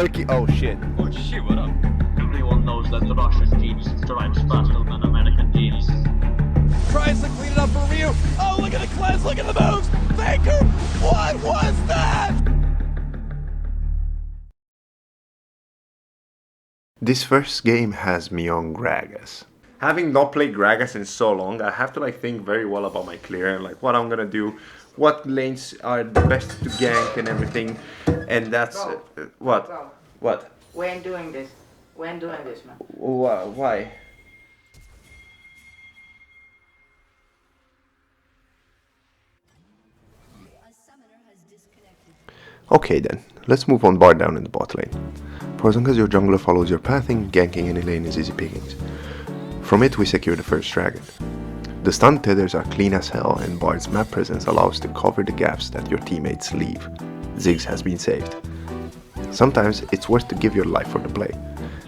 key. Oh shit. Oh shit, what up? Everyone knows that the Russian jeans stripes faster than American jeans. Tries to clean it up for Ryu. Oh, look at the cleanse, look at the moves! Faker! What was that? This first game has me on Gragas. Having not played Gragas in so long, I have to like think very well about my clear and like what I'm gonna do, what lanes are the best to gank and everything, and that's what? Bro, What? we ain't doing this. We ain't doing this, man. Why? Okay then, let's move on bar down in the bot lane. For as long as your jungler follows your pathing, ganking any lane is easy pickings. From it we secure the first dragon. The stun tethers are clean as hell and Bard's map presence allows to cover the gaps that your teammates leave. Ziggs has been saved. Sometimes it's worth to give your life for the play.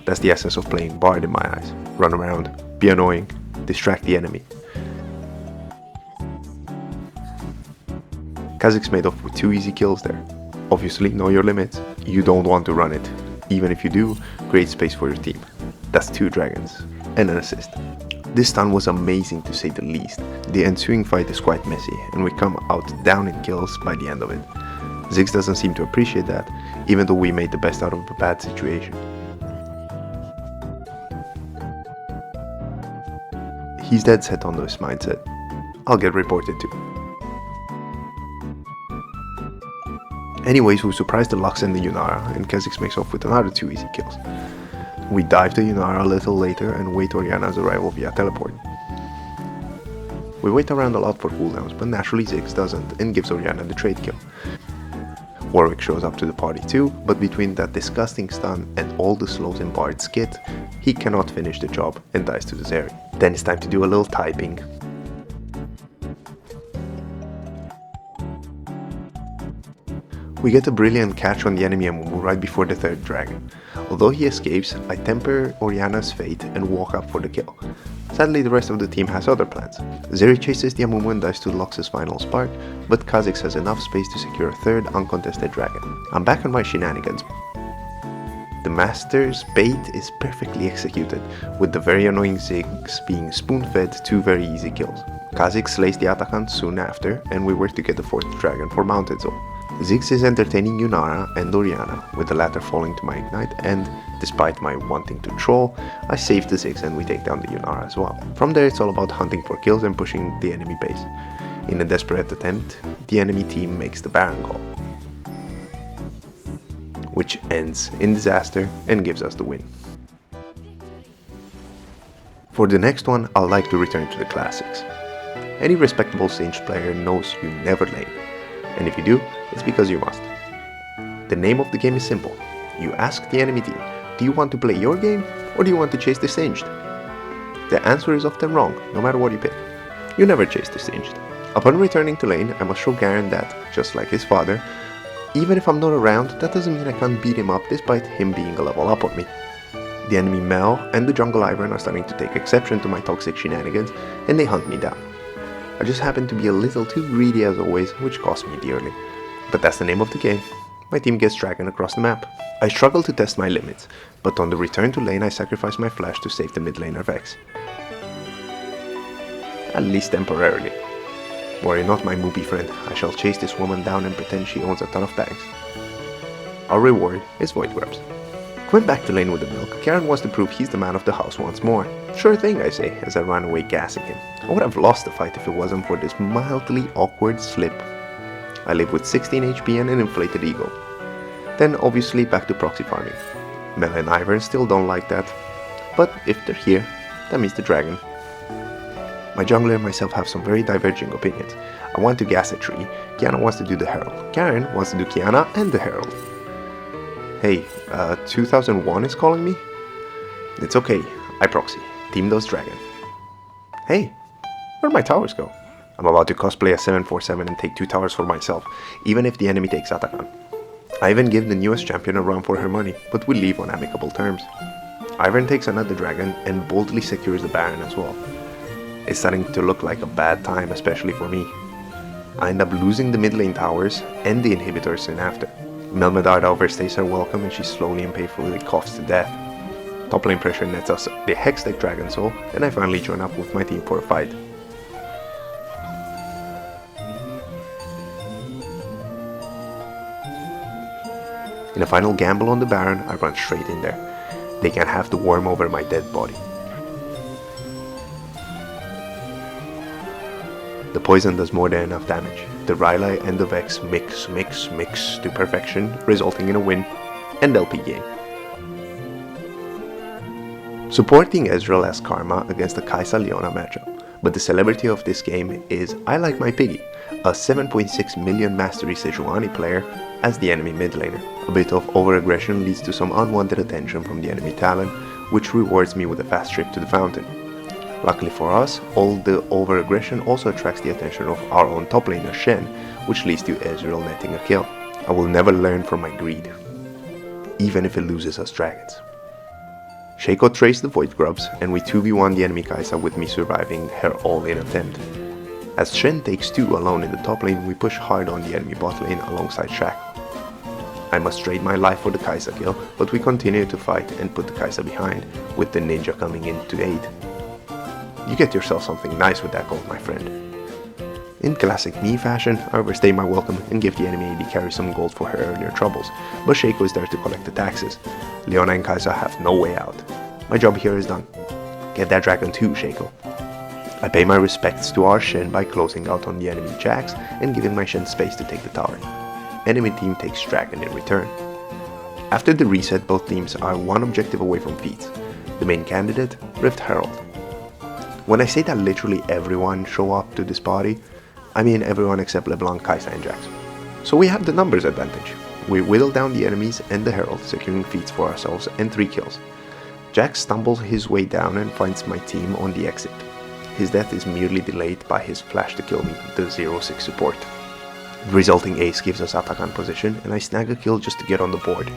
That's the essence of playing Bard in my eyes. Run around, be annoying, distract the enemy. Kha'Zix made off with 2 easy kills there. Obviously, know your limits. You don't want to run it. Even if you do, create space for your team. That's 2 dragons and an assist. This stun was amazing to say the least. The ensuing fight is quite messy and we come out down in kills by the end of it. Ziggs doesn't seem to appreciate that, even though we made the best out of a bad situation. He's dead set on this mindset. I'll get reported too. Anyways, we surprise the Lux and the Yunara, and Kha'Zix makes off with another 2 easy kills. We dive the Yunara a little later and wait Orianna's arrival via teleport. We wait around a lot for cooldowns, but naturally Ziggs doesn't and gives Orianna the trade kill. Warwick shows up to the party too, but between that disgusting stun and all the slows in Bard's kit, he cannot finish the job and dies to the Zeri. Then it's time to do a little typing. We get a brilliant catch on the enemy Amumu right before the 3rd dragon. Although he escapes, I temper Orianna's fate and walk up for the kill. Sadly, the rest of the team has other plans. Zeri chases the Amumu and dies to Lux's final spark, but Kha'Zix has enough space to secure a 3rd uncontested dragon. I'm back on my shenanigans. The Master's bait is perfectly executed, with the very annoying Ziggs being spoon-fed 2 very easy kills. Kha'Zix slays the Atakan soon after, and we work to get the 4th dragon for Mounted Zone. Ziggs is entertaining Yunara and Orianna, with the latter falling to my ignite, and despite my wanting to troll, I save the Ziggs and we take down the Yunara as well. From there it's all about hunting for kills and pushing the enemy base. In a desperate attempt, the enemy team makes the Baron call, which ends in disaster and gives us the win. For the next one, I'd like to return to the classics. Any respectable Singed player knows you never lane, and if you do, it's because you must. The name of the game is simple. You ask the enemy team, do you want to play your game or do you want to chase the Singed? The answer is often wrong, no matter what you pick. You never chase the Singed. Upon returning to lane, I must show Garen that, just like his father, even if I'm not around, that doesn't mean I can't beat him up despite him being a level up on me. The enemy Mel and the jungle Ivern are starting to take exception to my toxic shenanigans and they hunt me down. I just happen to be a little too greedy as always, which cost me dearly. But that's the name of the game. My team gets dragged across the map. I struggle to test my limits, but on the return to lane I sacrifice my flash to save the mid laner Vex. At least temporarily. Worry not, my moopy friend, I shall chase this woman down and pretend she owns a ton of bags. Our reward is Void Grubs. Going back to lane with the milk, Garen wants to prove he's the man of the house once more. Sure thing, I say, as I run away gassing him. I would have lost the fight if it wasn't for this mildly awkward slip. I live with 16 HP and an inflated ego. Then obviously back to proxy farming. Mel and Ivern still don't like that, but if they're here, that means the dragon. My jungler and myself have some very diverging opinions. I want to gas a tree, Kiana wants to do the herald, Garen wants to do Kiana and the herald. Hey, 2001 is calling me? It's okay, I proxy, team those dragon. Hey, where'd my towers go? I'm about to cosplay a 747 and take 2 towers for myself, even if the enemy takes Atakan. I even give the newest champion a run for her money, but we leave on amicable terms. Ivern takes another dragon and boldly secures the Baron as well. It's starting to look like a bad time, especially for me. I end up losing the mid lane towers and the inhibitors soon after. Melmedarda overstays her welcome and she slowly and painfully coughs to death. Top lane pressure nets us the Hextech Dragon Soul, and I finally join up with my team for a fight. In a final gamble on the Baron, I run straight in there. They can have the worm over my dead body. The poison does more than enough damage. The Rylai and the Vex mix to perfection, resulting in a win and LP game. Supporting Ezreal as Karma against the Kai'Sa Leona matchup, but the celebrity of this game is I Like My Piggy, a 7.6 million Mastery Sejuani player as the enemy mid laner. A bit of over-aggression leads to some unwanted attention from the enemy talent, which rewards me with a fast trip to the fountain. Luckily for us, all the over-aggression also attracts the attention of our own top laner Shen, which leads to Ezreal netting a kill. I will never learn from my greed, even if it loses us dragons. Shaco traced the Void Grubs, and we 2v1 the enemy Kai'Sa with me surviving her all-in attempt. As Shen takes 2 alone in the top lane, we push hard on the enemy bot lane alongside Shaq. I must trade my life for the Kai'Sa kill, but we continue to fight and put the Kai'Sa behind, with the ninja coming in to aid. You get yourself something nice with that gold, my friend. In classic me fashion, I overstay my welcome and give the enemy AD carry some gold for her earlier troubles, but Shaco is there to collect the taxes. Leona and Kai'Sa have no way out. My job here is done. Get that dragon too, Shaco. I pay my respects to our Shen by closing out on the enemy Jax and giving my Shen space to take the tower. Enemy team takes dragon in return. After the reset, both teams are one objective away from feats. The main candidate, Rift Herald. When I say that literally everyone show up to this party, I mean everyone except LeBlanc, Kai'Sa and Jax. So we have the numbers advantage. We whittle down the enemies and the Herald, securing feats for ourselves and 3 kills. Jax stumbles his way down and finds my team on the exit. His death is merely delayed by his flash to kill me, the 0-6 support. The resulting ace gives us Atakan position and I snag a kill just to get on the board.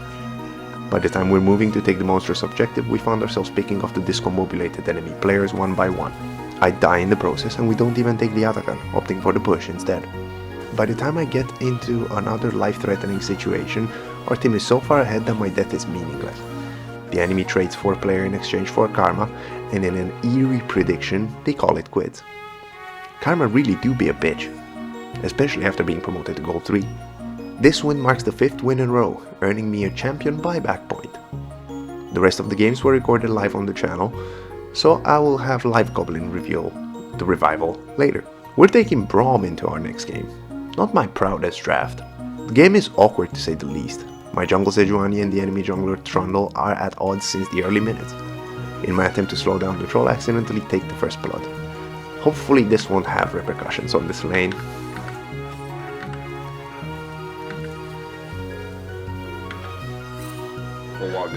By the time we're moving to take the monstrous objective, we found ourselves picking off the discombobulated enemy players one by one. I die in the process and we don't even take the Atakan, opting for the push instead. By the time I get into another life-threatening situation, our team is so far ahead that my death is meaningless. The enemy trades 4 players in exchange for Karma, and in an eerie prediction, they call it quits. Karma really do be a bitch, especially after being promoted to Gold 3. This win marks the 5th win in a row, earning me a champion buyback point. The rest of the games were recorded live on the channel, so I will have live Goblin reveal the revival later. We're taking Braum into our next game. Not my proudest draft. The game is awkward to say the least. My jungle Sejuani and the enemy jungler Trundle are at odds since the early minutes. In my attempt to slow down the troll, I accidentally take the first blood. Hopefully this won't have repercussions on this lane.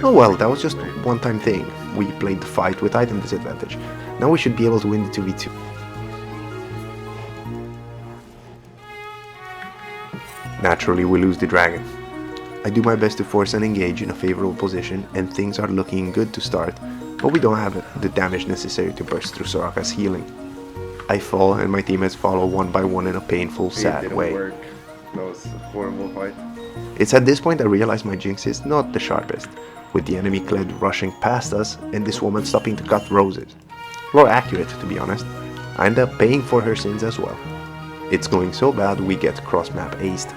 Oh well, that was just a one-time thing. We played the fight with item disadvantage. Now we should be able to win the 2v2. Naturally, we lose the dragon. I do my best to force and engage in a favorable position, and things are looking good to start, but we don't have the damage necessary to burst through Soraka's healing. I fall, and my teammates follow one by one in a painful, sad way. That was a horrible fight. It's at this point I realize my jinx is not the sharpest, with the enemy Kled rushing past us and this woman stopping to cut roses. More accurate, to be honest. I end up paying for her sins as well. It's going so bad we get cross-map aced.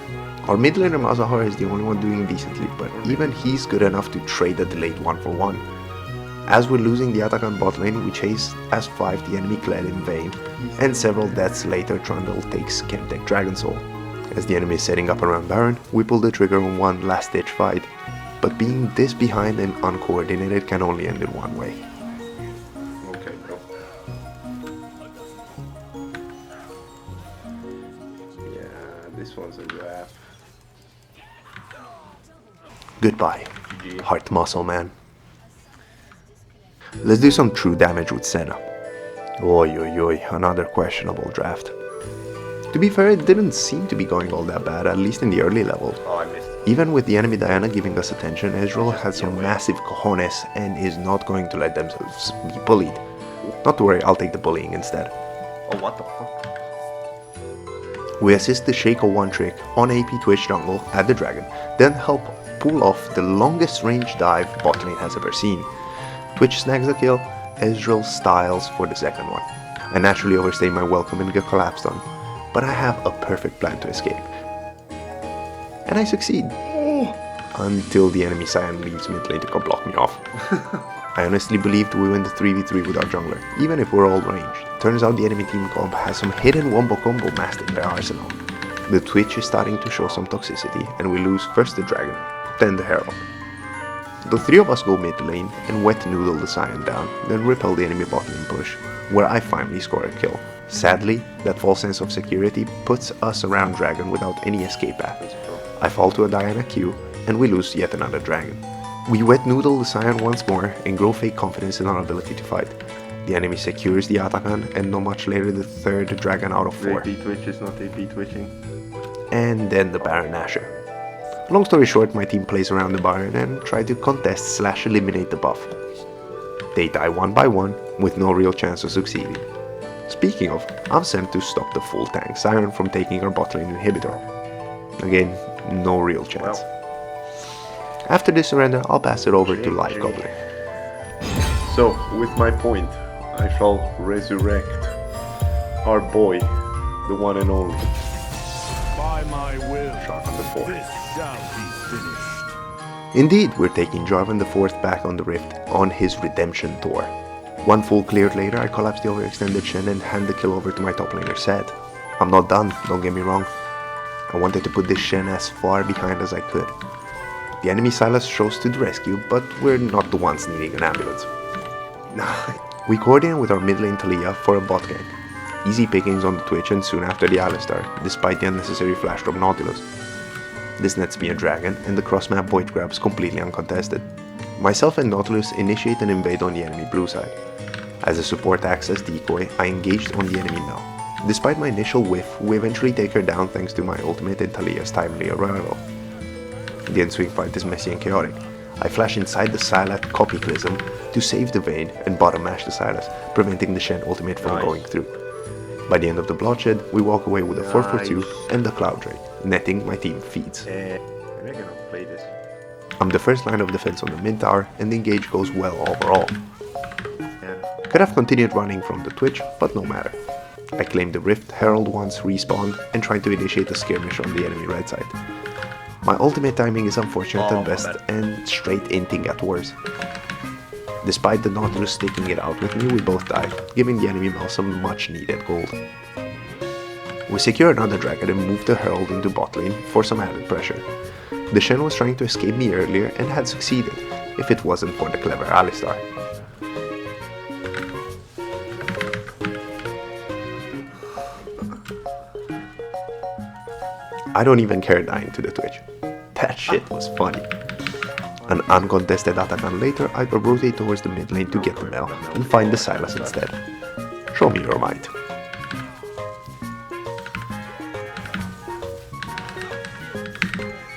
Our mid laner Mazahar is the only one doing decently, but even he's good enough to trade a delayed 1-for-1. As we're losing the Atakan bot lane, we chase as 5 the enemy Kled in vain, and several deaths later Trundle takes Chemtech Dragon Soul. As the enemy is setting up around Baron, we pull the trigger on one last-ditch fight, but being this behind and uncoordinated can only end in one way. Okay, bro. Yeah, this one's a wrap. Goodbye, heart muscle man. Let's do some true damage with Senna. Oi oi oi, another questionable draft. To be fair, it didn't seem to be going all that bad, at least in the early levels. Oh, I missed. Even with the enemy Diana giving us attention, Ezreal has some massive cojones and is not going to let themselves be bullied. Not to worry, I'll take the bullying instead. Oh, what the fuck? We assist the Shaco 1 trick on AP Twitch jungle at the dragon, then help pull off the longest range dive bot lane has ever seen. Twitch snags a kill, Ezreal styles for the second one. I naturally overstay my welcome and get collapsed on, but I have a perfect plan to escape. And I succeed. Until the enemy Sion leaves mid lane to come block me off. I honestly believed we win the 3v3 with our jungler, even if we're all ranged. Turns out the enemy team comp has some hidden wombo combo masked in their arsenal. The Twitch is starting to show some toxicity, and we lose first the dragon, then the herald. The three of us go mid lane and wet noodle the Sion down, then repel the enemy bot lane push, where I finally score a kill. Sadly, that false sense of security puts us around dragon without any escape path. I fall to a Diana Q, and we lose yet another dragon. We wet noodle the Sion once more and grow fake confidence in our ability to fight. The enemy secures the Atakan, and not much later the third dragon out of 4. AP Twitch is not AP twitching. And then the Baron Nashor. Long story short, my team plays around the Baron and try to contest / eliminate the buff. They die one by one with no real chance of succeeding. Speaking of, I'm sent to stop the full tank Sion from taking our bot lane inhibitor. Again, no real chance. After this surrender, I'll pass it over to Live Goblin. So, with my point, I shall resurrect our boy, the one and only. By my will, Jarvan the Fourth. this shall be finished. Indeed, we're taking Jarvan the Fourth back on the Rift on his redemption tour. One full cleared later, I collapse the overextended Shen and hand the kill over to my top laner Zed. I'm not done, don't get me wrong. I wanted to put this Shen as far behind as I could. The enemy Sylas shows to the rescue, but we're not the ones needing an ambulance. We coordinate with our mid lane Talia for a bot gank. Easy pickings on the Twitch and soon after the Alistar, despite the unnecessary flash from Nautilus. This nets me a dragon, and the cross-map void grab is completely uncontested. Myself and Nautilus initiate an invade on the enemy blue side. As a support acts as decoy, I engaged on the enemy Mel. Despite my initial whiff, we eventually take her down thanks to my ultimate and Talia's timely arrival. The ensuing fight is messy and chaotic. I flash inside the Sylat Copyclism to save the Vayne and bottom mash the Sylas, preventing the Shen ultimate from going through. By the end of the bloodshed, we walk away with a 4-for-2 and the Cloud Drake, netting my team feeds. We're gonna play this. I'm the first line of defense on the mid tower, and the engage goes well overall. Could have continued running from the Twitch, but no matter. I claim the Rift, Herald once respawned, and tried to initiate a skirmish on the enemy red side. My ultimate timing is unfortunate at best, and straight inting at worst. Despite the Nautilus sticking it out with me, we both die, giving the enemy Mel some much needed gold. We secure another dragon and move the Herald into bot lane for some added pressure. The Shen was trying to escape me earlier and had succeeded, if it wasn't for the clever Alistar. I don't even care dying to the Twitch. That shit was funny. An uncontested Atakan later, I rotate towards the mid lane to get the Mel and find the Sylas instead. Show me your might.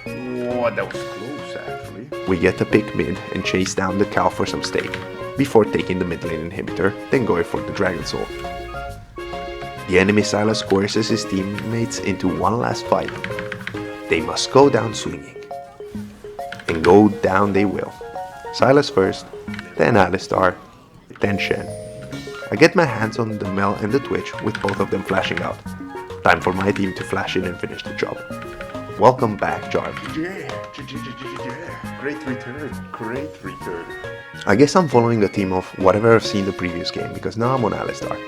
Oh, that was close actually. We get a pick mid and chase down the cow for some steak, before taking the mid lane inhibitor, then going for the Dragon Soul. The enemy Sylas coerces his teammates into one last fight. They must go down swinging. And go down they will. Sylas first, then Alistar, then Shen. I get my hands on the Mel and the Twitch with both of them flashing out. Time for my team to flash in and finish the job. Welcome back, Jarv. Yeah. Great return. Great return. I guess I'm following the theme of whatever I've seen the previous game, because now I'm on Alistar.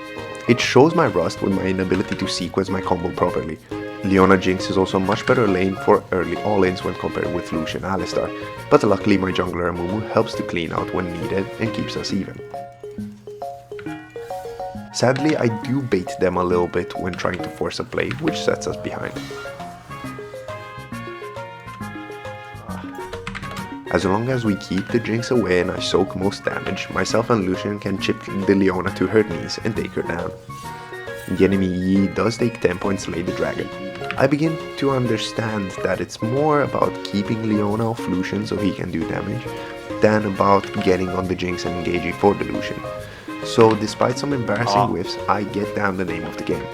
It shows my rust with my inability to sequence my combo properly. Leona Jinx is also a much better lane for early all-ins when compared with Lucian Alistar, but luckily my jungler Amumu helps to clean out when needed and keeps us even. Sadly, I do bait them a little bit when trying to force a play, which sets us behind. As long as we keep the Jinx away and I soak most damage, myself and Lucian can chip the Leona to her knees and take her down. The enemy Yi does take 10 points to slay the dragon. I begin to understand that it's more about keeping Leona off Lucian so he can do damage, than about getting on the Jinx and engaging for the Lucian. So despite some embarrassing whiffs, I get down the name of the game.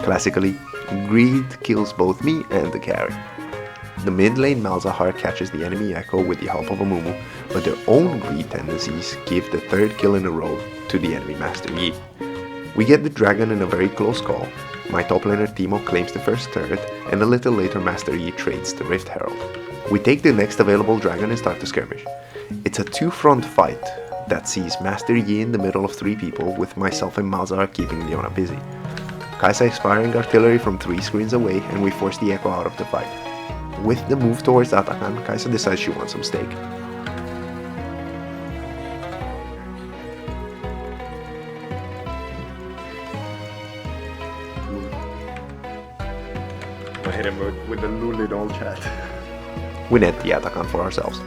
Classically, greed kills both me and the carry. The mid lane Malzahar catches the enemy Echo with the help of a Mumu, but their own greed tendencies give the third kill in a row to the enemy Master Yi. We get the dragon in a very close call. My top laner Timo claims the first turret, and a little later Master Yi trades the Rift Herald. We take the next available dragon and start the skirmish. It's a two-front fight that sees Master Yi in the middle of 3 people, with myself and Malzahar keeping Leona busy. Kaisa is firing artillery from 3 screens away, and we force the Echo out of the fight. With the move towards Atakan, Kaisa decides she wants some steak. I hit him with the Lulid all chat. We net the Atakan for ourselves.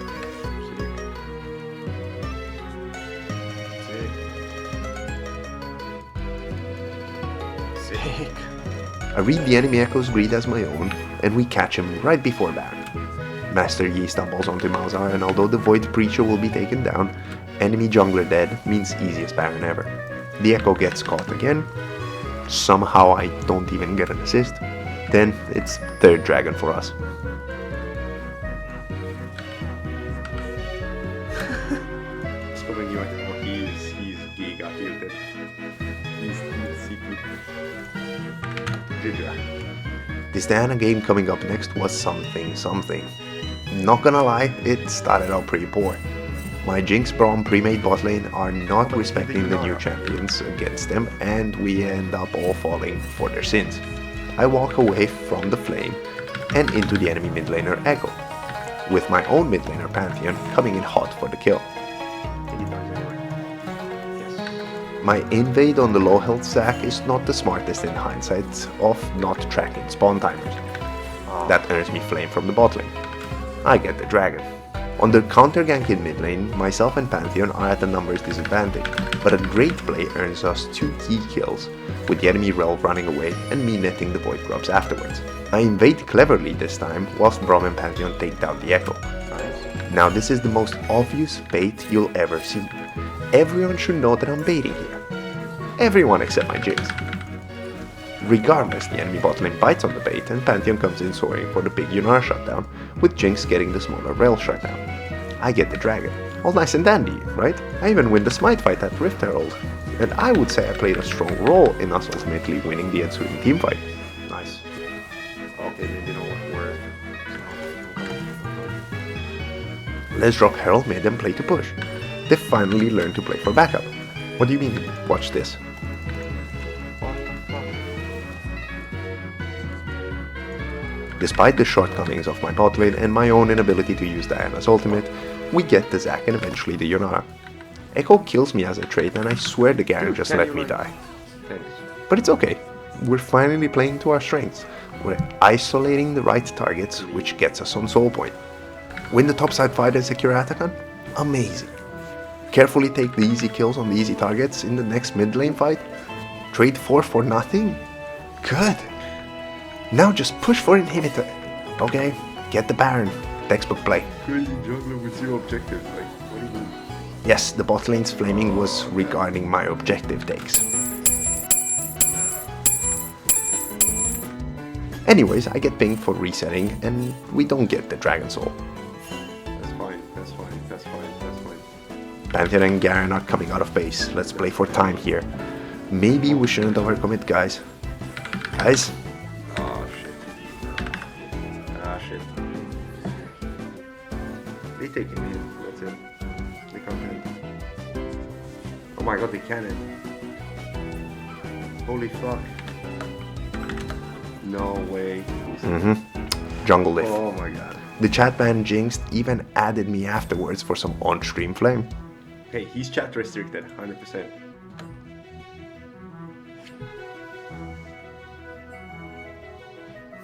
Sick. I read the enemy Echo's greed as my own, and we catch him right before Baron. Master Yi stumbles onto Malzahar, and although the Void Preacher will be taken down, enemy jungler dead means easiest Baron ever. The Echo gets caught again. Somehow I don't even get an assist. Then it's third dragon for us. He's giga tilted. He's CP. This Diana game coming up next was something. Not gonna lie, it started out pretty poor. My Jinx Braum pre-made bot lane are not respecting the new champions against them, and we end up all falling for their sins. I walk away from the flame and into the enemy mid laner Echo, with my own mid laner Pantheon coming in hot for the kill. My invade on the low health Zac is not the smartest in hindsight of not tracking spawn timers. That earns me flame from the bot lane. I get the dragon. On the counter gank in mid lane, myself and Pantheon are at a numbers disadvantage, but a great play earns us 2 key kills, with the enemy Relv running away and me netting the Void Grubs afterwards. I invade cleverly this time, whilst Braum and Pantheon take down the Echo. Now this is the most obvious bait you'll ever see. Everyone should know that I'm baiting here. Everyone except my Jinx. Regardless, the enemy bot lane bites on the bait and Pantheon comes in soaring for the big Yunara shutdown, with Jinx getting the smaller Rel shutdown. I get the dragon. All nice and dandy, right? I even win the smite fight at Rift Herald. And I would say I played a strong role in us ultimately winning the ensuing teamfight. Nice. Okay, maybe no word. Let's drop Herald mid and play to push. They finally learned to play for backup. What do you mean? Watch this. Despite the shortcomings of my bot lane and my own inability to use Diana's ultimate, we get the Zac and eventually the Yunara. Echo kills me as a trait and I swear the Garen just let me die. Thanks. But it's okay. We're finally playing to our strengths. We're isolating the right targets, which gets us on soul point. Win the topside fight and secure Atakan? Amazing. Carefully take the easy kills on the easy targets in the next mid lane fight? Trade 4 for nothing? Good. Now just push for inhibitor. Okay, get the Baron. Textbook play. Crazy jungler with 0 objectives, like, what do you mean? Yes, the bot lane's flaming was regarding my objective takes. Anyways, I get pinged for resetting and we don't get the Dragon Soul. That's fine. Pantheon and Garen are coming out of base. Let's play for time here. Maybe we shouldn't overcommit, guys. Guys? Shit. They taking me in, that's it. They can't end. Oh my god, they can end. Holy fuck. No way. Jungle Lift. Oh my god. The chat ban Jinx even added me afterwards for some on-stream flame. Hey, he's chat restricted, 100%.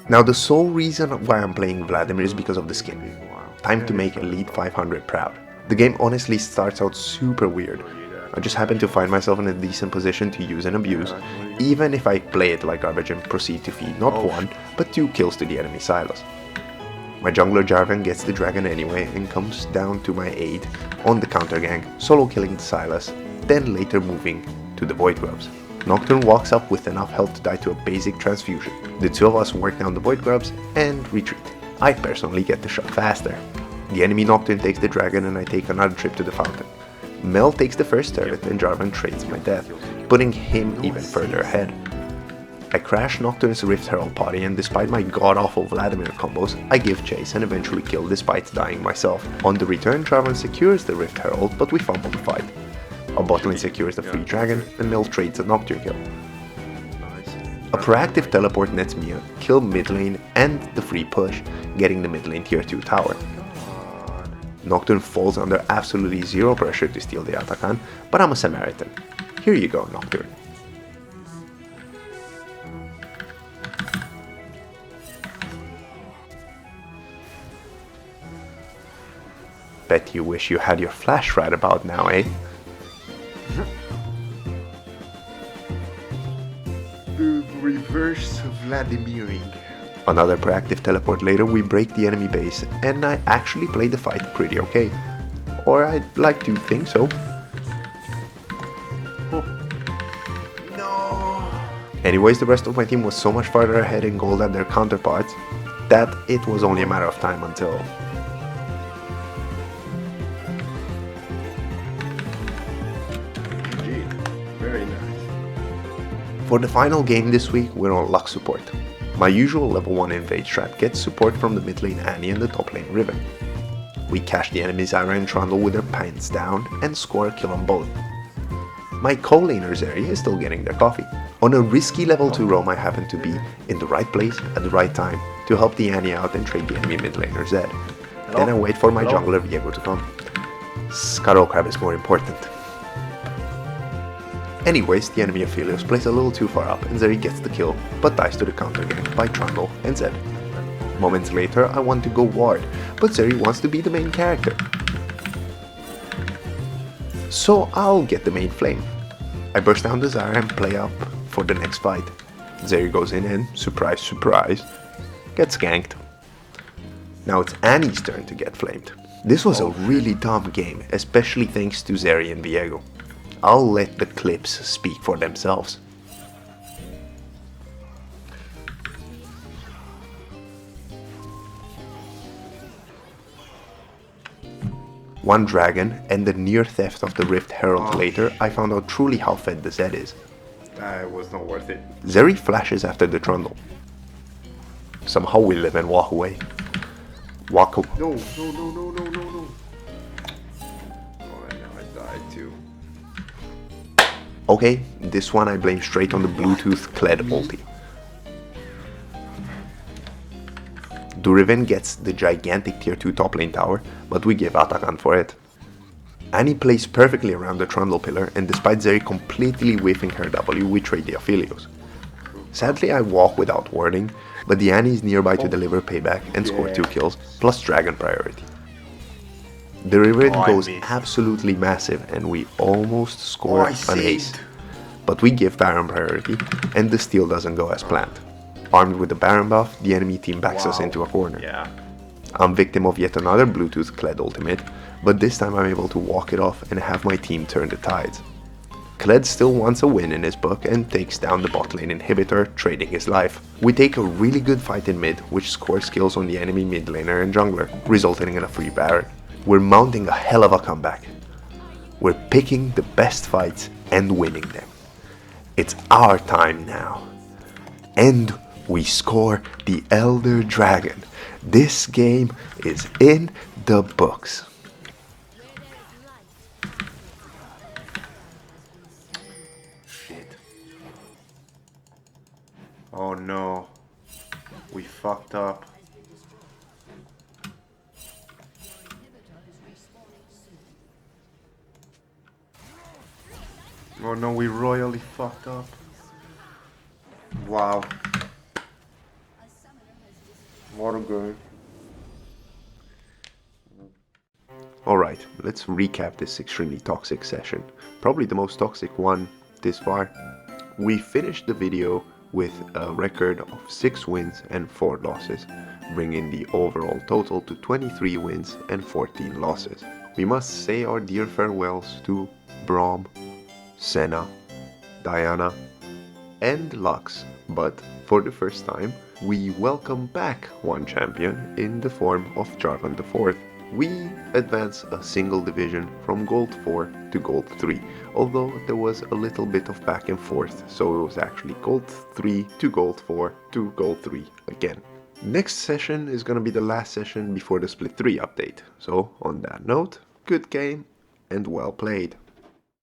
Now the sole reason why I'm playing Vladimir is because of the skin. Time to make Elite 500 proud. The game honestly starts out super weird. I just happen to find myself in a decent position to use and abuse, even if I play it like garbage and proceed to feed not 1, but 2 kills to the enemy Silas. My jungler Jarvan gets the dragon anyway and comes down to my aid on the counter gank, solo killing the Silas, then later moving to the Void Grubs. Nocturne walks up with enough health to die to a basic transfusion. The two of us work down the Void Grubs and retreat. I personally get the shot faster. The enemy Nocturne takes the dragon and I take another trip to the fountain. Mel takes the first turret and Jarvan trades my death, putting him even further ahead. I crash Nocturne's Rift Herald party and despite my god-awful Vladimir combos, I give chase and eventually kill despite dying myself. On the return, Jarvan secures the Rift Herald, but we fumble the fight. Our bot lane secures the free dragon and Mel trades a Nocturne kill. A proactive teleport nets me a kill mid lane and the free push, getting the mid lane tier 2 tower. Nocturne falls under absolutely zero pressure to steal the Atakan, but I'm a Samaritan. Here you go, Nocturne. Bet you wish you had your flash right about now, eh? The reverse Vladimiring. Another proactive teleport later, we break the enemy base, and I actually played the fight pretty okay. Or I'd like to think so. Oh. No. Anyways, the rest of my team was so much farther ahead in gold than their counterparts that it was only a matter of time until... Very nice. For the final game this week, we're on luck support. My usual level 1 invade strat gets support from the mid lane Annie and the top lane Riven. We cash the enemy's Ira and Trundle with their pants down and score a kill on both. My co-laner Zeri is still getting their coffee. On a risky level 2 roam I happen to be in the right place at the right time to help the Annie out and trade the enemy mid laner Zed. Then I wait for my jungler Viego to come. Scuttle Crab is more important. Anyways, the enemy Aphelios plays a little too far up and Zeri gets the kill, but dies to the counter gank by Trundle and Zed. Moments later, I want to go ward, but Zeri wants to be the main character. So I'll get the main flame. I burst down the Zarya and play up for the next fight. Zeri goes in and, surprise surprise, gets ganked. Now it's Annie's turn to get flamed. This was a really dumb game, especially thanks to Zeri and Viego. I'll let the clips speak for themselves. One dragon and the near theft of the Rift Herald later, I found out truly how fed the Zed is. It was not worth it. Zeri flashes after the Trundle. Somehow we live and walk away. Walk away. No. Oh, and now I died too. Okay, this one I blame straight on the Bluetooth Kled ulti. Duriven gets the gigantic tier 2 top lane tower, but we give Atakan for it. Annie plays perfectly around the Trundle pillar, and despite Zeri completely whiffing her W, we trade the Aphelios. Sadly I walk without warding, but the Annie is nearby to deliver payback and score 2 kills, plus dragon priority. The Riven goes absolutely massive and we almost score an ace. But we give Baron priority and the steal doesn't go as planned. Armed with the Baron buff, the enemy team backs us into a corner. Yeah. I'm victim of yet another Bluetooth Kled ultimate, but this time I'm able to walk it off and have my team turn the tides. Kled still wants a win in his book and takes down the bot lane inhibitor, trading his life. We take a really good fight in mid, which scores kills on the enemy mid laner and jungler, resulting in a free Baron. We're mounting a hell of a comeback. We're picking the best fights and winning them. It's our time now. And we score the Elder Dragon. This game is in the books. Shit. Oh no. We fucked up. Oh no, we royally fucked up. Wow. What a game. Alright, let's recap this extremely toxic session. Probably the most toxic one this far. We finished the video with a record of 6 wins and 4 losses, bringing the overall total to 23 wins and 14 losses. We must say our dear farewells to Braum, Senna, Diana, and Lux, but for the first time, we welcome back one champion in the form of Jarvan IV. We advance a single division from Gold 4 to Gold 3, although there was a little bit of back and forth, so it was actually Gold 3 to Gold 4 to Gold 3 again. Next session is gonna be the last session before the Split 3 update, so on that note, good game and well played.